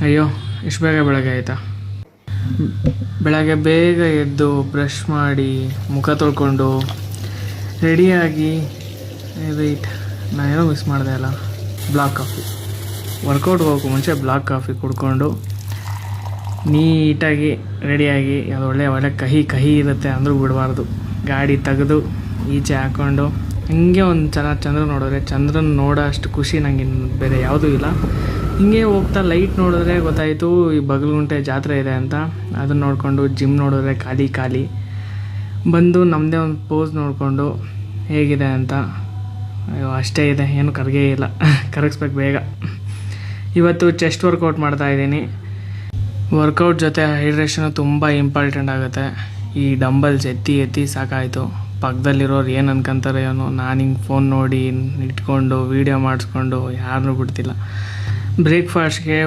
ಅಯ್ಯೋ ಇಷ್ಟು ಬೇಗ ಬೆಳಗ್ಗೆ ಆಯಿತಾ? ಬೆಳಗ್ಗೆ ಬೇಗ ಎದ್ದು ಬ್ರಷ್ ಮಾಡಿ ಮುಖ ತೊಳ್ಕೊಂಡು ರೆಡಿಯಾಗಿ ವೆಯ್ಟ್ ನಾನೇನೋ ಮಿಸ್ ಮಾಡಿದೆ ಅಲ್ಲ, ಬ್ಲಾಕ್ ಕಾಫಿ. ವರ್ಕೌಟ್ಗೆ ಹೋಗೋಕ್ಕೂ ಮುಂಚೆ ಬ್ಲಾಕ್ ಕಾಫಿ ಕುಡ್ಕೊಂಡು ನೀಟಾಗಿ ರೆಡಿಯಾಗಿ ಅದು ಒಳ್ಳೆ ಕಹಿ ಕಹಿ ಇರುತ್ತೆ ಅಂದರೂ ಬಿಡಬಾರ್ದು. ಗಾಡಿ ತೆಗೆದು ಈಚೆ ಹಾಕ್ಕೊಂಡು ಹಿಂಗೆ ಒಂದು ಚಂದ್ರ ನೋಡಿದ್ರೆ ಚಂದ್ರನ ನೋಡೋ ಅಷ್ಟು ಖುಷಿ ನನಗೆ ಬೇರೆ ಯಾವುದೂ ಇಲ್ಲ. ಹಿಂಗೆ ಹೋಗ್ತಾ ಲೈಟ್ ನೋಡಿದ್ರೆ ಗೊತ್ತಾಯಿತು ಈ ಬಗಲಗುಂಟೆ ಜಾತ್ರೆ ಇದೆ ಅಂತ. ಅದನ್ನು ನೋಡಿಕೊಂಡು ಜಿಮ್ ನೋಡಿದ್ರೆ ಖಾಲಿ ಬಂದು ನಮ್ಮದೇ ಒಂದು ಪೋಸ್ ನೋಡಿಕೊಂಡು ಹೇಗಿದೆ ಅಂತ. ಅಯ್ಯೋ ಅಷ್ಟೇ ಇದೆ, ಏನು ಕರಗೇ ಇಲ್ಲ, ಕರಗಿಸ್ಬೇಕು ಬೇಗ. ಇವತ್ತು ಚೆಸ್ಟ್ ವರ್ಕೌಟ್ ಮಾಡ್ತಾಯಿದ್ದೀನಿ. ವರ್ಕೌಟ್ ಜೊತೆ ಹೈಡ್ರೇಷನು ತುಂಬ ಇಂಪಾರ್ಟೆಂಟ್ ಆಗುತ್ತೆ. ಈ ಡಂಬಲ್ಸ್ ಎತ್ತಿ ಸಾಕಾಯಿತು. ಪಕ್ಕದಲ್ಲಿರೋರು ಏನು ಅನ್ಕೊಂತಾರೆ ಏನೋ, ನಾನು ಹಿಂಗೆ ಫೋನ್ ನೋಡಿ ಇಟ್ಕೊಂಡು ವೀಡಿಯೋ ಮಾಡಿಸ್ಕೊಂಡು ಯಾರನ್ನೂ ಬಿಡ್ತಿಲ್ಲ. ಬ್ರೇಕ್ಫಾಸ್ಟ್ಗೆ